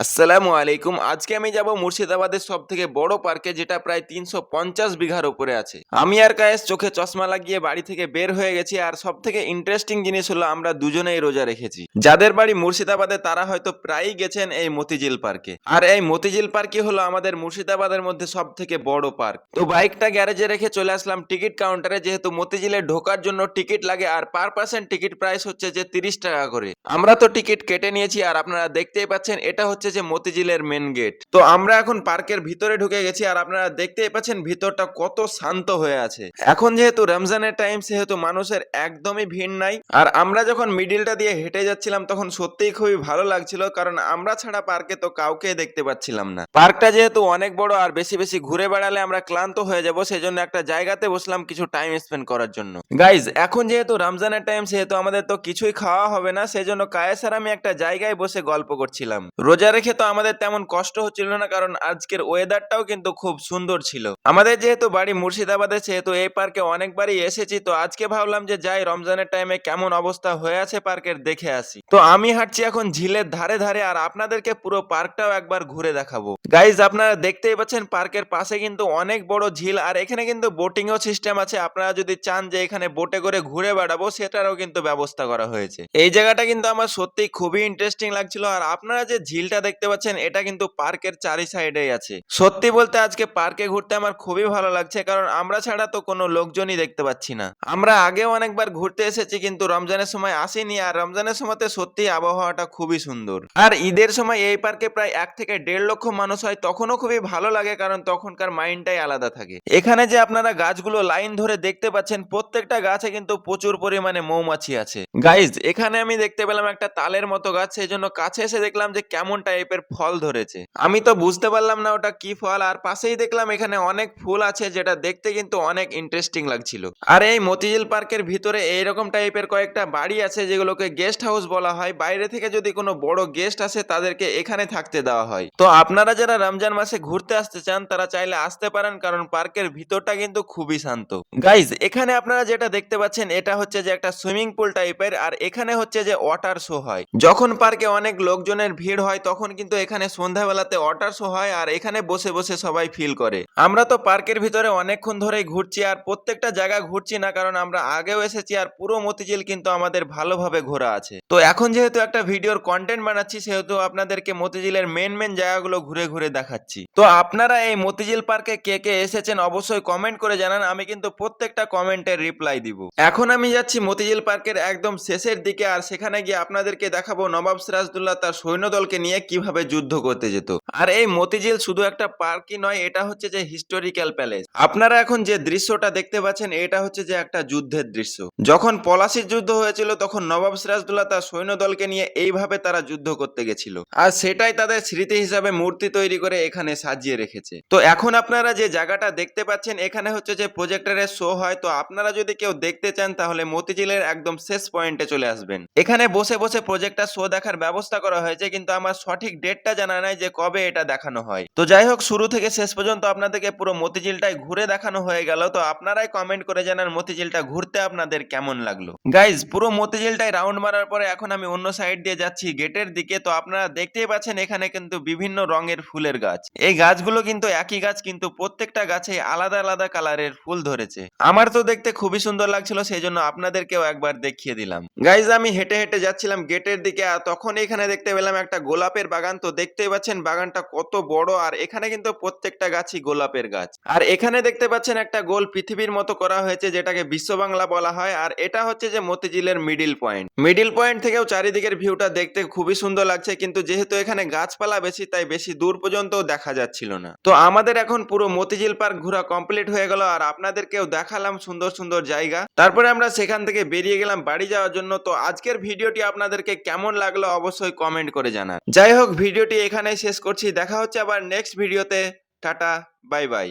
আসসালামু আলাইকুম। আজকে আমি যাব মুর্শিদাবাদের সবথেকে বড় পার্কে, যেটা প্রায় ৩৫০ বিঘার উপরে আছে। আমি আর কায়েস চোখে চশমা লাগিয়ে বাড়ি থেকে বের হয়ে গেছি। আর সবথেকে ইন্টারেস্টিং জিনিস হলো আমরা দুজনেই রোজা রেখেছি। যাদের বাড়ি মুর্শিদাবাদে তারা হয়তো প্রায়ই গেছেন এই মতিঝিল পার্কে। আর এই মতিঝিল পার্কই হলো আমাদের মুর্শিদাবাদের মধ্যে সবথেকে বড় পার্ক। তো বাইকটা গ্যারেজে রেখে চলে আসলাম টিকিট কাউন্টারে, যেহেতু মতিঝিলে ঢোকার জন্য টিকিট লাগে আর পার পার্সন টিকিট প্রাইস হচ্ছে যে ৩০ টাকা করে। আমরা তো টিকিট কেটে নিয়েছি আর আপনারা দেখতেই পাচ্ছেন এটা হচ্ছে যে মতিঝিলের মেন গেট। তো আমরা এখন পার্কের ভিতরে ঢুকে গেছি আর আপনারা দেখতেই পাচ্ছেন ভিতরটা কত শান্ত হয়ে আছে। এখন যেহেতু রমজানের টাইম, সেহেতু মানুষের একদমই ভিড় নাই। আর আমরা যখন মিডিলটা দিয়ে হেঁটে যাচ্ছিলাম তখন সত্যিই খুবই ভালো লাগছিল, কারণ আমরা ছাড়া পার্কে তো কাউকে দেখতে পাচ্ছিলাম না। পার্কটা যেহেতু অনেক বড় আর বেশি বেশি ঘুরে বেড়ালে আমরা ক্লান্ত হয়ে যাব, সেজন্য একটা জায়গাতে বসলাম কিছু টাইম স্পেন্ড করার জন্য। গাইজ, এখন যেহেতু রমজানের টাইম, সেহেতু আমাদের তো কিছুই খাওয়া হবে না, সেজন্য কায়েস আর আমি একটা জায়গায় বসে গল্প করছিলাম। রোজা রেখে তো আমাদের তেমন কষ্ট হচ্ছিল না, কারণ আজকের ওয়েদারটাও কিন্তু খুব সুন্দর ছিল। আমাদের যেহেতু বাড়ি মুর্শিদাবাদে, সেহেতু এই পার্কে অনেকবারই এসেছি। তো আজকে ভাবলাম যে যাই, রমজানের টাইমে কেমন অবস্থা হয়ে আছে পার্কের দেখে আসি। তো আমি হাঁটছি এখন ঝিলের ধারে ধারে, আর আপনাদেরকে পুরো পার্কটাও একবার ঘুরে দেখাবো। গাইজ, আপনারা দেখতেই পাচ্ছেন পার্কের পাশে কিন্তু অনেক বড় ঝিল, আর এখানে কিন্তু বোটিংও সিস্টেম আছে। আপনারা যদি চান যে এখানে বোটে করে ঘুরে বেড়াবো, সেটারও কিন্তু ব্যবস্থা করা হয়েছে। এই জায়গাটা কিন্তু আমার সত্যি খুবই ইন্টারেস্টিং লাগছিল। আর আপনারা যে ঝিলটা দেখতে পাচ্ছেন, এটা কিন্তু পার্কের চারি সাইডেই আছে। সত্যি বলতে আজকে পার্কে ঘুরতে আমার খুবই ভালো লাগছে, কারণ আমরা ছাড়া তো কোনো লোকজনই দেখতে পাচ্ছি না। আমরা আগেও অনেকবার ঘুরতে এসেছি, কিন্তু রমজানের সময় আসিনি। আর রমজানের সময়তে সত্যি আবহাওয়াটা খুবই সুন্দর। আর ঈদের সময় এই পার্কে প্রায় ১ থেকে ১.৫ লক্ষ মানুষ হয়, তখনও খুবই ভালো লাগে, কারণ তখনকার মাইন্ডটাই আলাদা থাকে। এখানে যে আপনারা গাছগুলো লাইন ধরে দেখতে পাচ্ছেন, প্রত্যেকটা গাছে কিন্তু প্রচুর পরিমাণে মৌমাছি আছে। গাইজ, এখানে আমি দেখতে পেলাম একটা তালের মতো গাছ, সেই জন্য কাছে এসে দেখলাম যে কেমন টাইপের ফল ধরেছে। আমি তো বুঝতে পারলাম না ওটা কি ফল, আর পাশেই দেখলাম এখানে অনেক ফুল আছে, যেটা দেখতে কিন্তু অনেক ইন্টারেস্টিং লাগছিল। আর এই মতিঝিল পার্কের ভিতরে এইরকম টাইপের কয়েকটা বাড়ি আছে, যেগুলোকে গেস্ট হাউস বলা হয়। বাইরে থেকে যদি কোনো বড় গেস্ট আসে, তাদেরকে এখানে থাকতে দেওয়া হয়। তো আপনারা যারা রমজান মাসে ঘুরতে আসতে চান, তারা চাইলে আসতে পারেন, কারণ পার্কের ভিতরটা কিন্তু খুবই শান্ত। গাইজ, এখানে আপনারা যেটা দেখতে পাচ্ছেন, এটা হচ্ছে যে একটা সুইমিং পুল টাইপের, আর এখানে হচ্ছে যে ওয়াটার শো হয়। যখন পার্কে অনেক লোকজনের ভিড় হয়, তখন কিন্তু এখানে সন্ধ্যাবেলাতে ওয়াটার শো হয়, আর এখানে বসে বসে সবাই ফিল করে। আমরা তো পার্কের ভিতরে অনেকক্ষণ ধরেই ঘুরছি, আর প্রত্যেকটা জায়গা ঘুরছি না, কারণ আমরা আগেও এসেছি, আর পুরো মতিঝিল কিন্তু আমাদের ভালোভাবে ঘোরা আছে। তো এখন যেহেতু একটা ভিডিওর কন্টেন্ট বানাচ্ছি, সেহেতু আপনাদেরকে মতিঝিলের মেন জায়গাগুলো ঘুরে ঘুরে দেখাচ্ছি। তো আপনারা এই মতিঝিল পার্কে কে কে এসেছেন অবশ্যই কমেন্ট করে জানান, আমি কিন্তু প্রত্যেকটা কমেন্টের রিপ্লাই দিব। এখন আমি যাচ্ছি মতিঝিল পার্কের একদম শেষের দিকে, আর সেখানে গিয়ে আপনাদেরকে দেখাবো নবাব সিরাজদৌল্লা তার সৈন্যদলকে নিয়ে কিভাবে যুদ্ধ করতে যেত। আর এই মতিঝিল শুধু একটা পার্কই নয়, এটা হচ্ছে যে হিস্টোরিক্যাল প্যালেস। আপনারা এখন যে দৃশ্যটা দেখতে পাচ্ছেন, এটা হচ্ছে যে একটা যুদ্ধের দৃশ্য। যখন পলাশির যুদ্ধ হয়েছিল, তখন নবাব সিরাজদৌল্লা তার সৈন্যদলকে নিয়ে এইভাবে তারা যুদ্ধ করতে গেছিল, আর সেটাই তাদের স্মৃতি হিসাবে মূর্তি তৈরি করে এখানে সাজিয়ে রেখেছে। তো এখন আপনারা যে জায়গাটা দেখতে পাচ্ছেন, এখানে হচ্ছে যে প্রজেক্টরের শো হয়। তো আপনারা যদি কেউ দেখতে চান, তাহলে মতিঝিলের একদম শেষ পয়েন্টে চলে আসবেন। এখানে বসে বসে প্রজেক্টর শো দেখার ব্যবস্থা করা হয়েছে, কিন্তু আমার সঠিক ডেটটা জানা নাই যে কবে এটা দেখানো হয়। তো যাই হোক, শুরু থেকে শেষ পর্যন্ত আপনাদেরকে পুরো মতিঝিলটাই ঘুরে দেখানো হয়ে গেল। তো আপনারাই কমেন্ট করে জানান মতিঝিলটা ঘুরতে আপনাদের কেমন লাগলো। গাইজ, পুরো মতিঝিলটাই রাউন্ড মারার পরে এখন আমি অন্য সাইড দিয়ে যাচ্ছি গেটের দিকে। তো আপনারা দেখতেই পাচ্ছেন এখানে কিন্তু বিভিন্ন রঙের ফুলের গাছ। এই গাছগুলো কিন্তু একই গাছ, কিন্তু প্রত্যেকটা গাছে আলাদা আলাদা কালারের ফুল ধরেছে। আমার তো দেখতে খুবই সুন্দর লাগছিল, সেই জন্য আপনাদেরকেও একবার দেখিয়ে দিলাম। গাইজ, আমি হেঁটে হেঁটে যাচ্ছিলাম গেটের দিকে, আর তখন এখানে দেখতে পেলাম একটা গোলাপের বাগান। তো দেখতেই পাচ্ছেন বাগানটা কত বড়, আর এখানে কিন্তু প্রত্যেকটা গাছই গোলাপের গাছ। আর এখানে দেখতে পাচ্ছেন একটা গোল পৃথিবীর মতো করা হয়েছে, যেটাকে বিশ্ব বাংলা বলা হয়। আর এটা হচ্ছে যে মতিঝিলের মিডিল পয়েন্ট। মিডিল পয়েন্ট থেকেও চারিদিকের ভিউটা দেখতে খুবই সুন্দর লাগছে, কিন্তু যেহেতু এখানে গাছপালা বেশি, তাই বেশি দূর পর্যন্ত দেখা যাচ্ছিল না। তো আমাদের এখন পুরো মতিঝিল পার্ক ঘোরা কমপ্লিট হয়ে গেল, আর আপনাদেরকেও দেখালাম সুন্দর সুন্দর জায়গা। তারপরে আমরা সেখান থেকে বেরিয়ে গেলাম বাড়ি যাওয়ার জন্য। তো আজকের ভিডিওটি আপনাদেরকে কেমন লাগলো অবশ্যই কমেন্ট করে জানান। যাই হোক, ভিডিওটি এখানেই শেষ করছি। দেখা হচ্ছে আবার নেক্সট ভিডিওতে। Tata, bye bye.